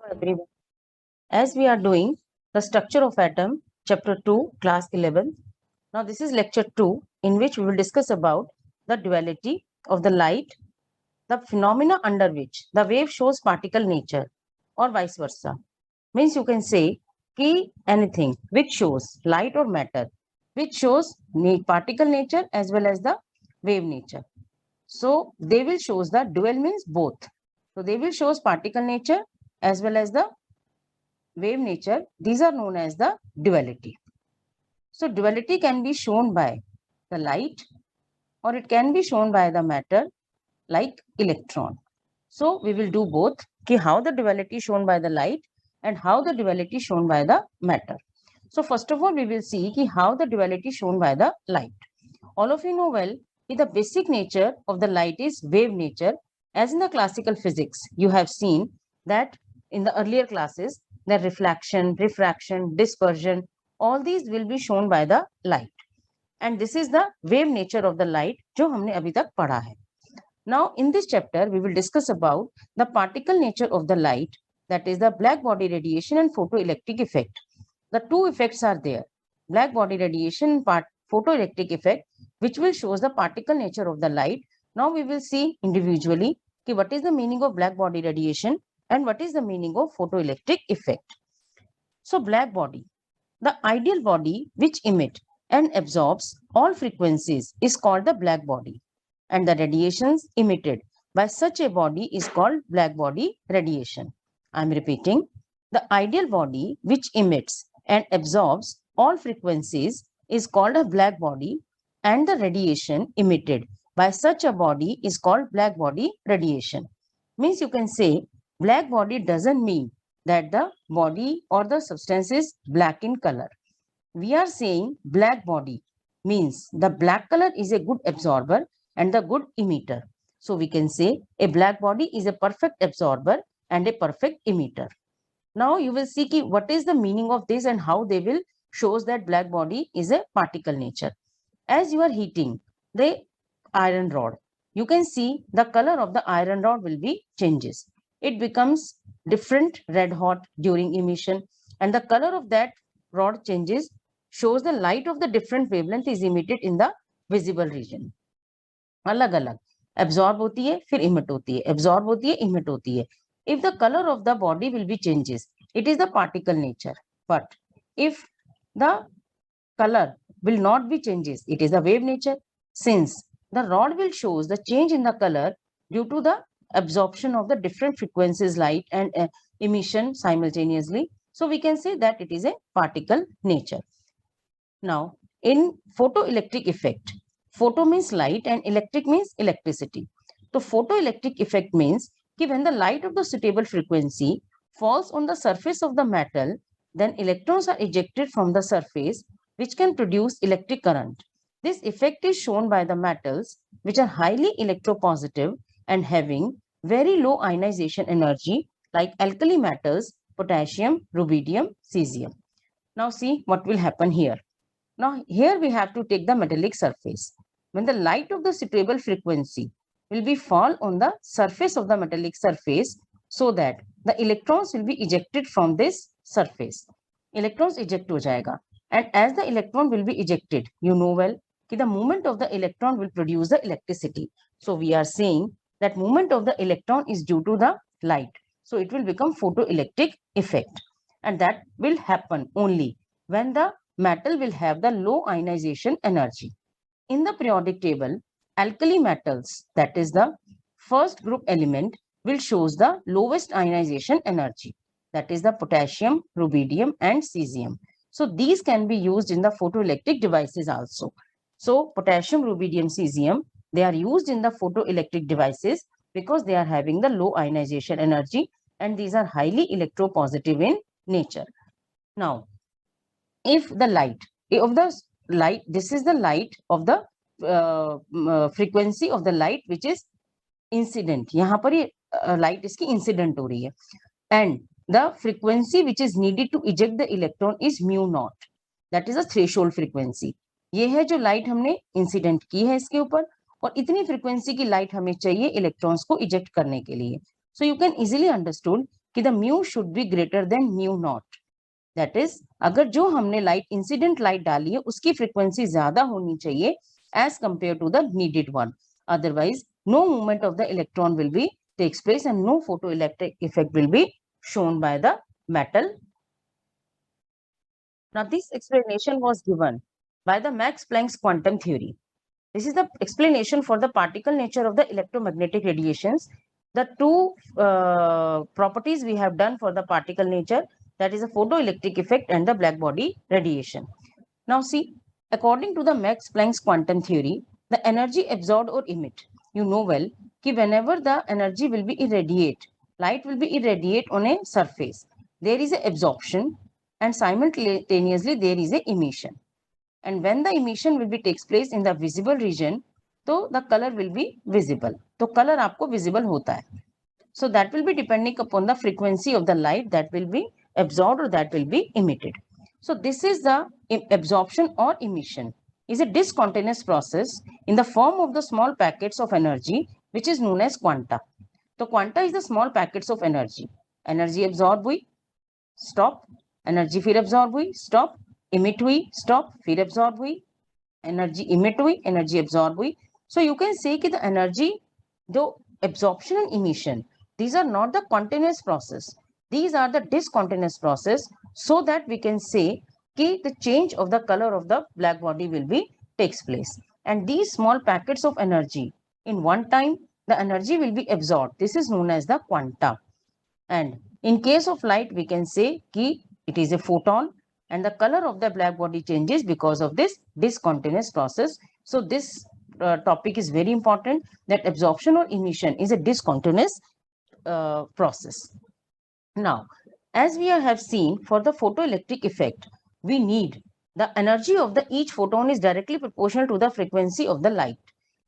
Hello everyone. As we are doing the structure of atom, chapter 2, class 11. Now this is lecture 2, in which we will discuss about the duality of the light, the phenomena under which the wave shows particle nature or vice versa. Means you can say ki anything which shows light or matter, which shows particle nature as well as the wave nature. So they will shows the dual means both. So they will shows particle nature as well as the wave nature. These are known as the duality. So duality can be shown by the light or it can be shown by the matter like electron. So we will do both, ki how the duality shown by the light and how the duality shown by the matter. So first of all, we will see ki how the duality shown by the light. All of you know well ki the basic nature of the light is wave nature. As in the classical physics, you have seen that in the earlier classes, the reflection, refraction, dispersion, all these will be shown by the light. And this is the wave nature of the light जो हमने अभी तक पढ़ा है. Now in this chapter, we will discuss about the particle nature of the light, that is the black body radiation and photoelectric effect. The two effects are there, black body radiation and photoelectric effect, which will shows the particle nature of the light. Now we will see individually ki what is the meaning of black body radiation and what is the meaning of photoelectric effect. So black body, the ideal body which emit and absorbs all frequencies is called the black body, and the radiations emitted by such a body is called black body radiation. I am repeating, the ideal body which emits and absorbs all frequencies is called a black body, and the radiation emitted by such a body is called black body radiation. Means you can say black body doesn't mean that the body or the substance is black in color. We are saying black body means the black color is a good absorber and the good emitter. So we can say a black body is a perfect absorber and a perfect emitter. Now you will see ki what is the meaning of this and how they will shows that black body is a particle nature. As you are heating the iron rod, you can see the color of the iron rod will be changes. It becomes different red hot during emission, and the color of that rod changes, shows the light of the different wavelength is emitted in the visible region. अलग अलग absorb होती है फिर emit होती है, absorb होती है emit होती है. If the color of the body will be changes, it is the particle nature. But if the color will not be changes, it is the wave nature. Since the rod will shows the change in the color due to the absorption of the different frequencies light and emission simultaneously, so we can say that it is a particle nature. Now in photoelectric effect, photo means light and electric means electricity. So photoelectric effect means कि when the light of the suitable frequency falls on the surface of the metal, then electrons are ejected from the surface, which can produce electric current. This effect is shown by the metals which are highly electropositive and having very low ionization energy, like alkali metals, potassium, rubidium, cesium. Now see what will happen here. Now here we have to take the metallic surface. When the light of the suitable frequency will be fall on the surface of the metallic surface, so that the electrons will be ejected from this surface. Electrons eject हो जाएगा, and as the electron will be ejected, you know well कि the movement of the electron will produce the electricity. So we are saying that movement of the electron is due to the light. So it will become photoelectric effect, and that will happen only when the metal will have the low ionization energy. In the periodic table, alkali metals, that is the first group element, will shows the lowest ionization energy, that is the potassium, rubidium and cesium. So these can be used in the photoelectric devices also. So potassium, rubidium, cesium, they are used in the photoelectric devices because they are having the low ionization energy, and these are highly electropositive in nature. Now if the light of the light, this is the light of the frequency of the light which is incident, यहाँ पर ये light इसकी incident हो रही है, and the frequency which is needed to eject the electron is mu naught, that is a threshold frequency. ये है जो light हमने incident की है इसके ऊपर, और इतनी frequency की light हमें चाहिए electrons को eject करने के लिए. So you can easily understood कि the mu should be greater than mu naught. That is, अगर जो हमने लाइट इंसिडेंट लाइट डाली है उसकी फ्रीक्वेंसी ज्यादा होनी चाहिए as compare to the needed one. Otherwise no movement of the electron will be takes place and no photoelectric effect will be shown by the metal. Now this explanation was given by the Max Planck's quantum theory. This is the explanation for the particle nature of the electromagnetic radiations. The two properties we have done for the particle nature, that is the photoelectric effect and the black body radiation. Now see, according to the Max Planck's quantum theory, the energy absorbed or emit, you know well, कि whenever the energy will be irradiate, light will be irradiate on a surface, there is a absorption and simultaneously there is a emission. And when the emission will be takes place in the visible region, तो the color will be visible. तो color आपको visible होता है. So that will be depending upon the frequency of the light that will be absorbed or that will be emitted. So this is the absorption or emission is a discontinuous process in the form of the small packets of energy which is known as quanta. So quanta is the small packets of energy. Energy absorb हुई, stop. Energy फिर absorb हुई, stop. Emit हुई, stop. फिर absorb हुई. Energy emit हुई, energy absorb हुई. So you can say कि the energy, the absorption and emission, these are not the continuous process. These are the discontinuous process, so that we can say कि the change of the color of the black body will be takes place. And these small packets of energy, in one time, the energy will be absorbed. This is known as the quanta. And in case of light, we can say कि it is a photon and the color of the black body changes because of this discontinuous process. So this topic is very important, that absorption or emission is a discontinuous process. Now, as we have seen, for the photoelectric effect, we need the energy of the each photon is directly proportional to the frequency of the light.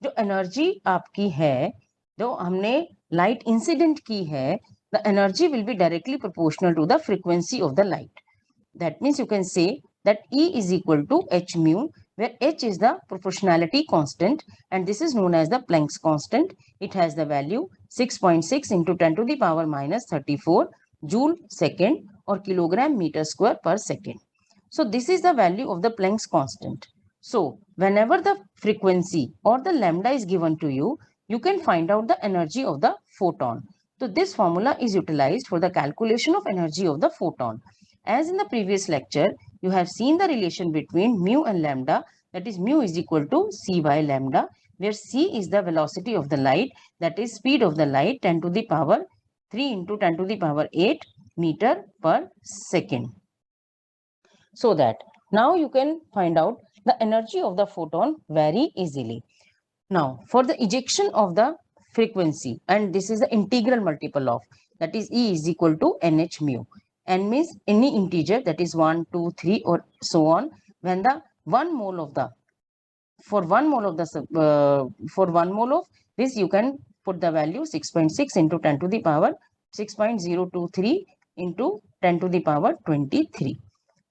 जो energy आपकी है, जो हमने light incident की है, the energy will be directly proportional to the frequency of the light. That means you can say that E is equal to h mu, where h is the proportionality constant and this is known as the Planck's constant. It has the value 6.6 into 10 to the power minus 34 joule second or kilogram meter square per second. So this is the value of the Planck's constant. So whenever the frequency or the lambda is given to you, you can find out the energy of the photon. So this formula is utilized for the calculation of energy of the photon. As in the previous lecture, you have seen the relation between mu and lambda, that is mu is equal to c by lambda, where c is the velocity of the light, that is speed of the light 10 to the power 3 into 10 to the power 8 meter per second. So that now you can find out the energy of the photon very easily. Now for the ejection of the frequency, and this is the integral multiple of, that is E is equal to nh mu. N means any integer, that is 1, 2, 3 or so on. When the 1 mole of the, for 1 mole of this you can put the value 6.6 into 10 to the power 6.023 into 10 to the power 23.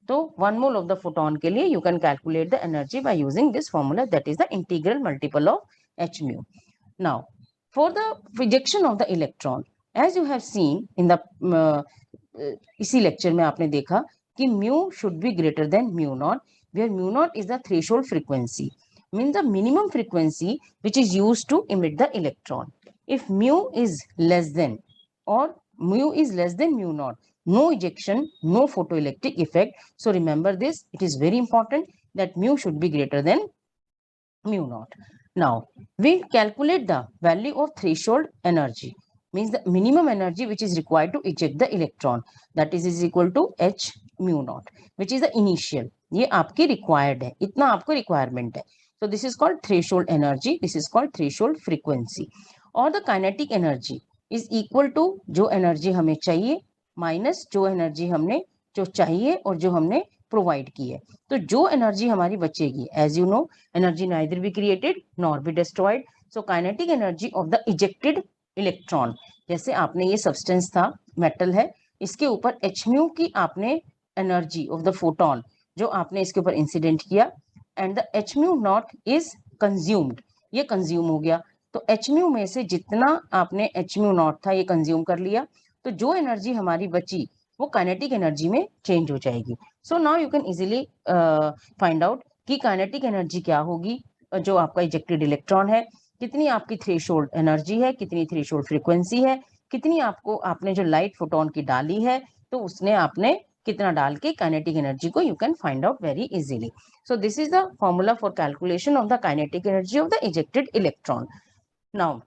So 1 mole of the photon के लिए you can calculate the energy by using this formula, that is the integral multiple of h mu. Now for the ejection of the electron, as you have seen in the इसी lecture में आपने देखा कि mu should be greater than mu naught, where mu naught is the threshold frequency, means the minimum frequency which is used to emit the electron. If mu is less than or mu is less than mu naught, no ejection, no photoelectric effect. So remember this, it is very important that mu should be greater than mu naught. Now we calculate the value of threshold energy, means the minimum energy which is required to eject the electron, that is equal to h mu naught, which is the initial. ये आपकी required है, इतना आपको requirement है. So this is called threshold energy, this is called threshold frequency. और the kinetic energy is equal to जो energy हमें चाहिए minus जो energy हमने जो चाहिए और जो हमने प्रोवाइड की है. तो जो एनर्जी हमारी बचेगी, as you know, energy neither be created nor be destroyed. So kinetic energy of the ejected electron, जैसे आपने ये सब्सटेंस था, मेटल है, इसके ऊपर एच म्यू की आपने एनर्जी ऑफ द फोटोन जो आपने इसके ऊपर इंसिडेंट किया, and the H mu naught is consumed, ये कंज्यूम हो गया. तो एच म्यू में से जितना आपने एच म्यू नॉट था ये कंज्यूम कर लिया, तो जो एनर्जी हमारी बची वो काइनेटिक एनर्जी में चेंज हो जाएगी. So now you can easily find out कि काइनेटिक एनर्जी क्या होगी. जो आपका इजेक्टेड इलेक्ट्रॉन है, कितनी आपकी थ्रेशोल्ड एनर्जी है, कितनी थ्रेशोल्ड फ्रीक्वेंसी है, कितनी आपने जो लाइट फोटोन की डाली है, तो उसने आपने कितना डाल के काइनेटिक एनर्जी को you can find out very easily. So this is the formula for calculation of the kinetic energy of the ejected electron. Now,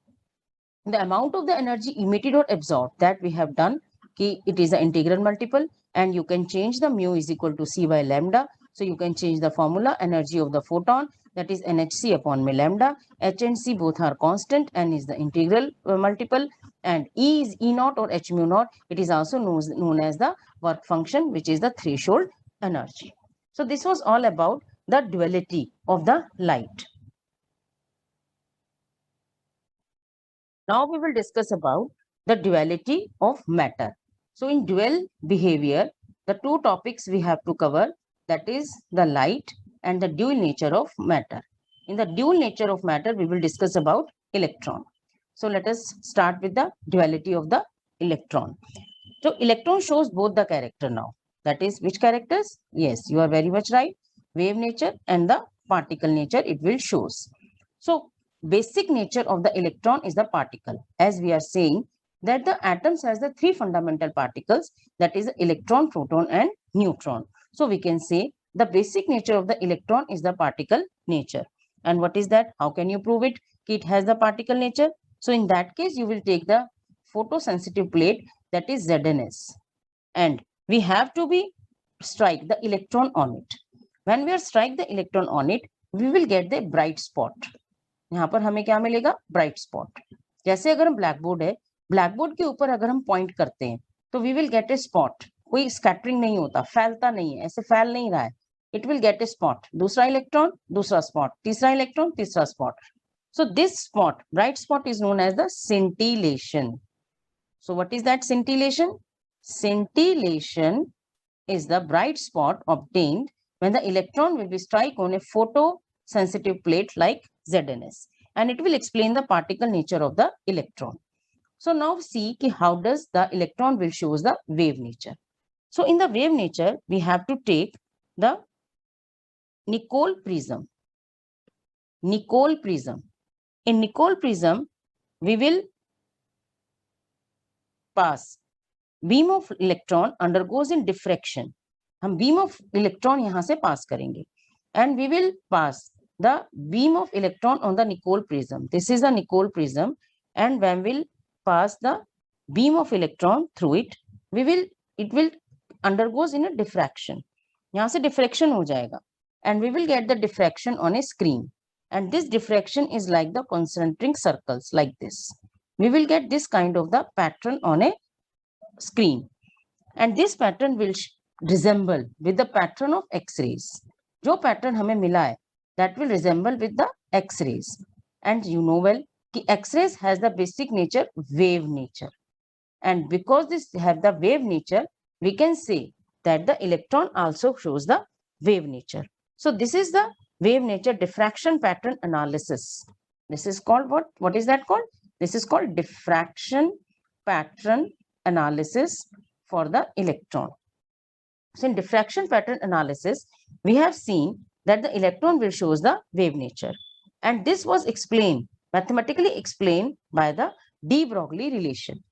the amount of the energy emitted or absorbed that we have done, it is the integral multiple, and you can change the mu is equal to c by lambda. So you can change the formula energy of the photon, that is nhc upon m lambda. H and c both are constant, n is the integral multiple, and E is E naught or h mu naught. It is also known as the work function, which is the threshold energy. So this was all about the duality of the light. Now we will discuss about the duality of matter. So in dual behavior, the two topics we have to cover, that is the light and the dual nature of matter. In the dual nature of matter, we will discuss about electron. So let us start with the duality of the electron. So electron shows both the character now. That is which characters? Yes, you are very much right. Wave nature and the particle nature it will shows. So basic nature of the electron is the particle. As we are saying that the atoms has the three fundamental particles, that is electron, proton and neutron. So we can say the basic nature of the electron is the particle nature. And what is that? How can you prove it? It has the particle nature. So in that case, you will take the photosensitive plate, that is ZNS, and we have to be strike the electron on it. When we are strike the electron on it, we will get the bright spot. यहाँ पर हमें क्या मिलेगा? Bright spot. जैसे अगर हम black board है, black board के ऊपर अगर हम पॉइंट करते हैं तो we will get a spot. कोई स्कैटरिंग नहीं होता, फैलता नहीं है, ऐसे फैल नहीं रहा है. It will get a spot. दूसरा इलेक्ट्रॉन, दूसरा स्पॉट, तीसरा इलेक्ट्रॉन, तीसरा spot. So this spot, bright spot, is known as the scintillation. So what is that scintillation? Scintillation is the bright spot obtained when the electron will be strike on a photosensitive plate like ZNS, and it will explain the particle nature of the electron. So now see how does the electron will shows the wave nature. So in the wave nature, we have to take the Nicol prism. Nicol prism. In Nicol prism, we will pass beam of electron undergoes in diffraction. हम beam of electron यहाँ से pass करेंगे, and we will pass the beam of electron on the Nicol prism. This is the Nicol prism, and when we'll pass the beam of electron through it, it will undergoes in a diffraction. यहाँ से diffraction हो जाएगा, and we will get the diffraction on a screen. And this diffraction is like the concentric circles like this. We will get this kind of the pattern on a screen, and this pattern will resemble with the pattern of X-rays. जो pattern हमें मिला है, that will resemble with the X-rays. And you know well कि X-rays has the basic nature wave nature, and because this have the wave nature, we can say that the electron also shows the wave nature. So this is the wave nature diffraction pattern analysis. This is called what? What is that called? This is called diffraction pattern analysis for the electron. So in diffraction pattern analysis, we have seen that the electron will shows the wave nature, and this was explained, mathematically explained by the de Broglie relation.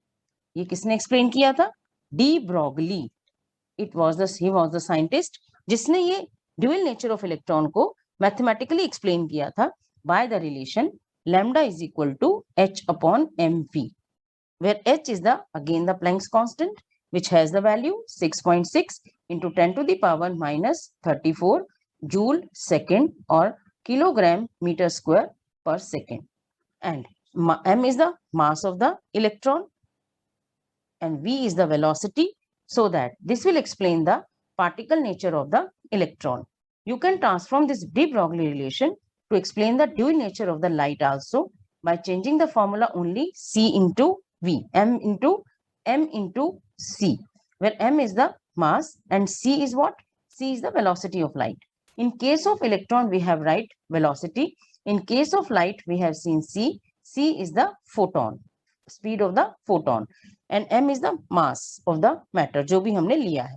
ये किसने explain किया था? De Broglie. He was the scientist जिसने ये dual nature of electron को mathematically explain किया था by the relation lambda is equal to h upon mv, where h is again the Planck's constant, which has the value 6.6 into 10 to the power minus 34 joule second or kilogram meter square per second. And m is the mass of the electron, and v is the velocity, so that this will explain the particle nature of the electron. You can transform this de Broglie relation to explain the dual nature of the light also by changing the formula only C into V, m into C, where m is the mass and C is what? C is the velocity of light. In case of electron, we have velocity. In case of light, we have seen C. C is the photon. speed of the photon, and m is the mass of the matter जो भी हमने लिया है.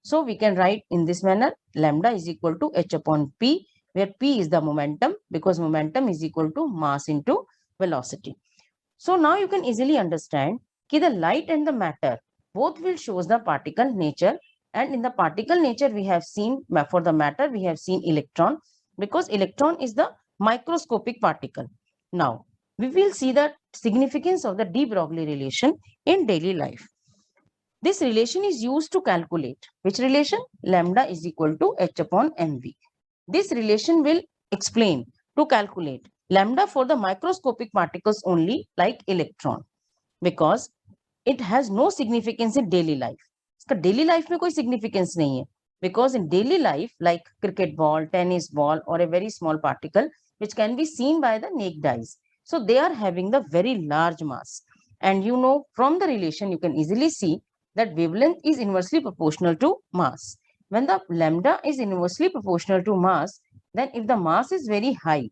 So we can write in this manner, lambda is equal to h upon p, where p is the momentum, because momentum is equal to mass into velocity. So now you can easily understand that the light and the matter both will show the particle nature, and in the particle nature we have seen, for the matter we have seen electron, because electron is the microscopic particle. Now we will see the significance of the de Broglie relation in daily life. This relation is used to calculate which relation? Lambda is equal to h upon mv. This relation will explain to calculate lambda for the microscopic particles only, like electron, because it has no significance in daily life. इसका daily life में कोई significance नहीं है, because in daily life, like cricket ball, tennis ball, or a very small particle which can be seen by the naked eyes, so they are having the very large mass. And you know, from the relation you can easily see that wavelength is inversely proportional to mass. When the lambda is inversely proportional to mass, then if the mass is very high,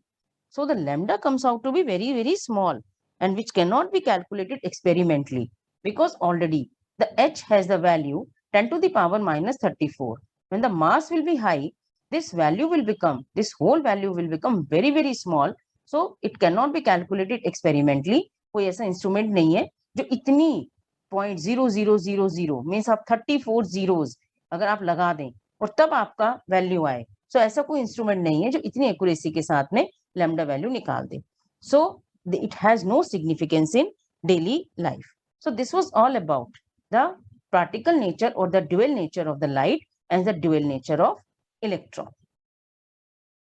so the lambda comes out to be very, very small, and which cannot be calculated experimentally, because already the h has the value 10 to the power minus 34. When the mass will be high, this whole value will become very, very small. So it cannot be calculated experimentally. कोई ऐसा instrument नहीं है जो इतनी 0.0000 means आप 34 zeros अगर आप लगा दें और तब आपका वैल्यू आए, सो ऐसा कोई इंस्ट्रूमेंट नहीं है जो इतनी एक्यूरेसी के साथ में लैम्डा वैल्यू निकाल दे. सो it has no significance in daily life. So this was all about the particle nature or the dual nature of the light and the dual nature of electron.